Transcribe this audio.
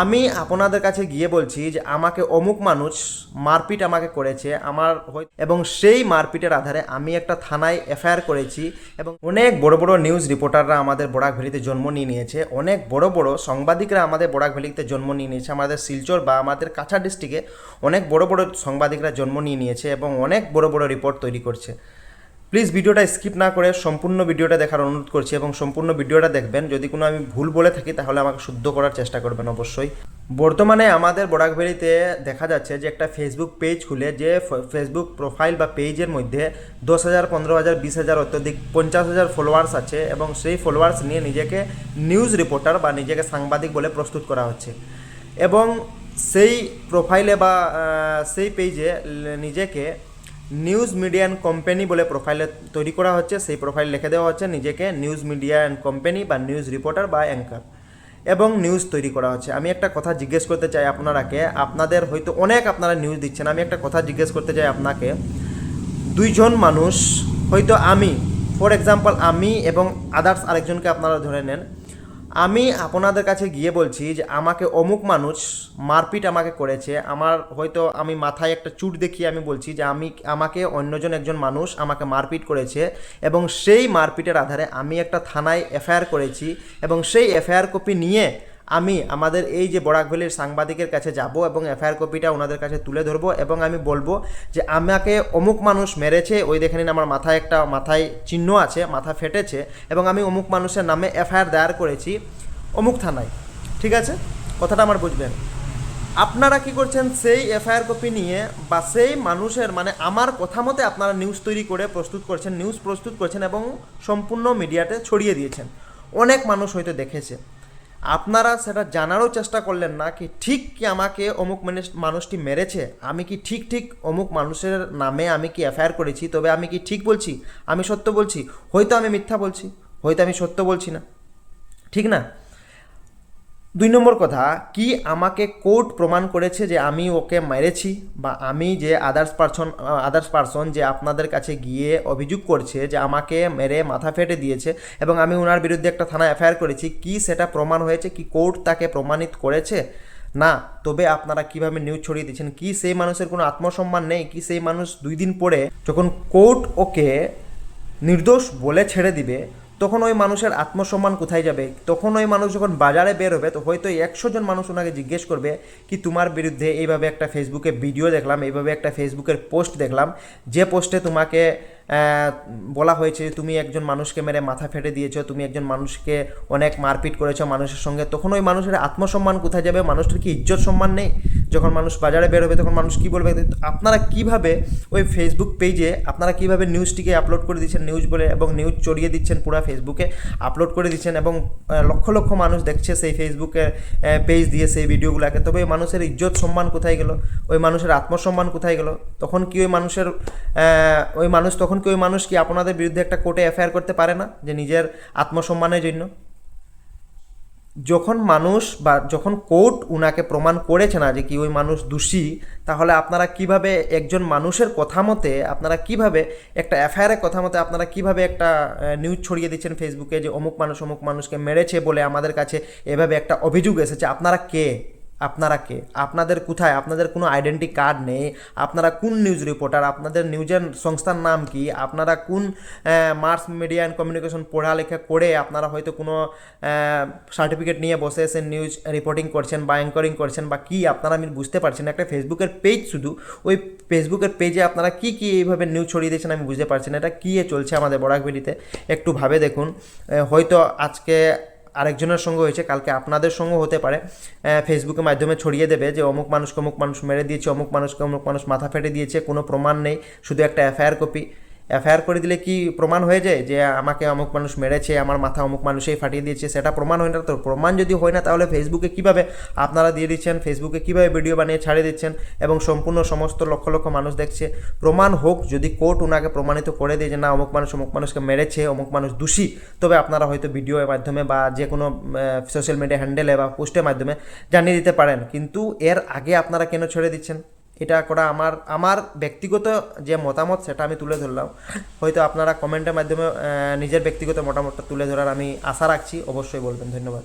আমি আপনাদের কাছে গিয়ে বলছি যে আমাকে অমুক মানুষ মারপিট আমাকে করেছে এবং সেই মারপিটের আধারে আমি একটা থানায় এফআইআর করেছি এবং অনেক বড় বড় নিউজ রিপোর্টাররা আমাদের বরাক ভ্যালিতে জন্ম নিয়ে নিয়েছে, অনেক বড় বড় সাংবাদিকরা আমাদের বরাক ভ্যালিতে জন্ম নিয়ে নিয়েছে। আমাদের শিলচর বা আমাদের কাছাড় ডিস্ট্রিক্টে অনেক বড় বড় সাংবাদিকরা জন্ম নিয়ে নিয়েছে এবং অনেক বড় বড় রিপোর্ট তৈরি করছে। প্লিজ ভিডিওটা স্কিপ না করে সম্পূর্ণ ভিডিওটা দেখার অনুরোধ করছি এবং সম্পূর্ণ ভিডিওটা দেখবেন। যদি কোনো আমি ভুল বলে থাকি তাহলে আমাকে শুদ্ধ করার চেষ্টা করবেন অবশ্যই। বর্তমানে আমাদের বরাকভ্যালিতে দেখা যাচ্ছে যে একটা ফেসবুক পেজ খুলে যে ফেসবুক প্রোফাইল বা পেজের মধ্যে 10,000, 15,000, 20,000 অত্যধিক 50,000 ফলোয়ার্স আছে এবং সেই ফলোয়ার্স নিয়ে নিজেকে নিউজ রিপোর্টার বা নিজেকে সাংবাদিক বলে প্রস্তুত করা হচ্ছে এবং সেই প্রোফাইলে বা সেই পেজে নিজেকে নিউজ মিডিয়া অ্যান্ড কোম্পানি বলে প্রোফাইলে তৈরি করা হচ্ছে। সেই প্রোফাইল লিখে দেওয়া হচ্ছে নিজেকে নিউজ মিডিয়া অ্যান্ড কোম্পানি বা নিউজ রিপোর্টার বা অ্যাঙ্কার এবং নিউজ তৈরি করা হচ্ছে। আমি একটা কথা জিজ্ঞেস করতে চাই আপনারাকে, আপনাদের হয়তো অনেক আপনারা নিউজ দিচ্ছেন, আমি একটা কথা জিজ্ঞেস করতে চাই আপনাকে। দুইজন মানুষ হয়তো আমি, ফর এক্সাম্পল আমি এবং আদার্স আরেকজনকে আপনারা ধরে নেন, আমি আপনাদের কাছে গিয়ে বলছি যে আমাকে অমুক মানুষ মারপিট আমাকে করেছে, আমি মাথায় একটা চুট দেখিয়ে আমি বলছি যে আমাকে একজন মানুষ আমাকে মারপিট করেছে এবং সেই মারপিটের আধারে আমি একটা থানায় এফআইআর করেছি এবং সেই এফআইআর কপি নিয়ে আমি আমাদের এই যে বরাকভ্যালির সাংবাদিকের কাছে যাব এবং এফআইআর কপিটা ওনাদের কাছে তুলে ধরবো এবং আমি বলবো যে আমাকে অমুক মানুষ মেরেছে, ওই দেখে নিন আমার মাথায় চিহ্ন আছে, মাথা ফেটেছে এবং আমি অমুক মানুষের নামে এফআইআর দায়ের করেছি অমুক থানায়। ঠিক আছে, কথাটা আমার বুঝবেন। আপনারা কি করছেন, সেই এফআইআর কপি নিয়ে বা সেই মানুষের আমার কথা মতে আপনারা নিউজ তৈরি করে নিউজ প্রস্তুত করছেন এবং সম্পূর্ণ মিডিয়াতে ছড়িয়ে দিয়েছেন। অনেক মানুষ হয়তো দেখেছে, আপনারা সেটা জানারও চেষ্টা করলেন না কি ঠিক কি আমাকে অমুক মানুষটি মেরেছে, আমি কি ঠিক অমুক মানুষের নামে আমি কি এফআইআর করেছি, তবে আমি কি ঠিক বলছি, আমি সত্য বলছি, হয়তো আমি মিথ্যা বলছি, হয়তো আমি সত্য বলছি না, ঠিক না? 2 নম্বর কথা, কি আমাকে কোর্ট প্রমাণ করেছে যে আমি ওকে মেরেছি বা আমি যে আদার্স পারসন যে আপনাদের কাছে গিয়ে অভিযোগ করছে যে আমাকে মেরে মাথা ফেটে দিয়েছে এবং আমি ওনার বিরুদ্ধে একটা থানা এফআইআর করেছি, কি সেটা প্রমাণ হয়েছে? কি কোর্ট তাকে প্রমাণিত করেছে? না। তবে আপনারা কিভাবে নিউজ ছড়িয়ে দিচ্ছেন? কি সেই মানুষের কোনো আত্মসম্মান নেই? কি সেই মানুষ 2 দিন পরে যখন কোর্ট ওকে নির্দোষ বলে ছেড়ে দিবে তখন ওই মানুষের আত্মসম্মান কোথায় যাবে? তখন ওই মানুষ যখন বাজারে বের হবে তো হয়তো 100 জন মানুষ ওনাকে জিজ্ঞেস করবে কি তোমার বিরুদ্ধে এইভাবে একটা ফেসবুকে ভিডিও দেখলাম, এইভাবে একটা ফেসবুকের পোস্ট দেখলাম, যে পোস্টে তোমাকে বলা হয়েছে তুমি একজন মানুষকে মেরে মাথা ফেটে দিয়েছো, তুমি একজন মানুষকে অনেক মারপিট করেছো মানুষের সঙ্গে। তখন ওই মানুষের আত্মসম্মান কোথায় যাবে? মানুষের কি ইজ্জত সম্মান নেই? যখন মানুষ বাজারে বের হবে তখন মানুষ কী বলবে? আপনারা কিভাবে ওই ফেসবুক পেজে আপনারা কিভাবে নিউজটিকে আপলোড করে দিচ্ছেন নিউজ বলে এবং নিউজ চড়িয়ে দিচ্ছেন, পুরো ফেসবুকে আপলোড করে দিচ্ছেন এবং লক্ষ লক্ষ মানুষ দেখছে সেই ফেসবুকের পেজ দিয়ে সেই ভিডিওগুলোকে। তবে ওই মানুষের ইজ্জত সম্মান কোথায় গেল? ওই মানুষের আত্মসম্মান কোথায় গেল? তখন কি ওই মানুষ কি আপনাদের বিরুদ্ধে একটা কোর্টে এফআইআর করতে পারে না যে নিজের আত্মসম্মানের জন্য? যখন কোর্ট উনাকে প্রমাণ করেছে না যে কি ওই মানুষ দোষী, তাহলে আপনারা কিভাবে একজন মানুষের কথা মতে আপনারা কিভাবে একটা এফআইআরের কথা মতে আপনারা কিভাবে একটা নিউজ ছড়িয়ে দিচ্ছেন ফেসবুকে যে অমুক মানুষকে মেরেছে বলে আমাদের কাছে এভাবে একটা অভিযোগ এসেছে? আপনারা কে? আপনাদের কোথায়? আপনাদের কোনো আইডেন্টি কার্ড নেই। আপনারা কোন নিউজ রিপোর্টার? আপনাদের নিউজের সংস্থার নাম কি? আপনারা কোন মাস মিডিয়া অ্যান্ড কমিউনিকেশন পড়ালেখা করে আপনারা হয়তো কোনো সার্টিফিকেট নিয়ে বসে এসে নিউজ রিপোর্টিং করছেন বা অ্যাঙ্করিং করছেন বা কি আপনারা আমি বুঝতে পারছেন। একটা ফেসবুকের পেজ, শুধু ওই ফেসবুকের পেজে আপনারা কি এইভাবে নিউজ ছড়িয়ে দিয়েছেন আমি বুঝতে পারছি না। এটা কী চলছে আমাদের বরাকভ্যালিতে? একটু ভাবে দেখুন। হয়তো আজকে আরেকজনের সঙ্গে হয়েছে, কালকে আপনাদের সঙ্গেও হতে পারে। ফেসবুকের মাধ্যমে ছড়িয়ে দেবে যে অমুক মানুষ মেরে দিয়েছে, অমুক মানুষ মাথা ফেটে দিয়েছে, কোনো প্রমাণ নেই, শুধু একটা এফআইআর কপি। এফআইআর করে দিলে কি প্রমাণ হয়ে যায় যে আমাকে অমুক মানুষ মেরেছে, আমার মাথা অমুক মানুষেই ফাটিয়ে দিয়েছে? সেটা প্রমাণ হয় না। তো প্রমাণ যদি হয় না তাহলে ফেসবুকে কিভাবে আপনারা দিয়ে দিচ্ছেন, ফেসবুকে কিভাবে ভিডিও বানিয়ে ছাড়িয়ে দিচ্ছেন এবং সম্পূর্ণ সমস্ত লক্ষ লক্ষ মানুষ দেখছে? প্রমাণ হোক, যদি কোর্ট ওনাকে প্রমাণিত করে দেয় যে না অমুক মানুষকে মেরেছে, অমুক মানুষ দোষী, তবে আপনারা হয়তো ভিডিওর মাধ্যমে বা যে কোনো সোশ্যাল মিডিয়া হ্যান্ডেলে বা পোস্টের মাধ্যমে জানিয়ে দিতে পারেন। কিন্তু এর আগে আপনারা কেন ছেড়ে দিচ্ছেন? এটা করা আমার ব্যক্তিগত যে মতামত সেটা আমি তুলে ধরলাম। হয়তো আপনারা কমেন্টের মাধ্যমে নিজের ব্যক্তিগত মতামতটা তুলে ধরার আমি আশা রাখছি, অবশ্যই বলবেন। ধন্যবাদ।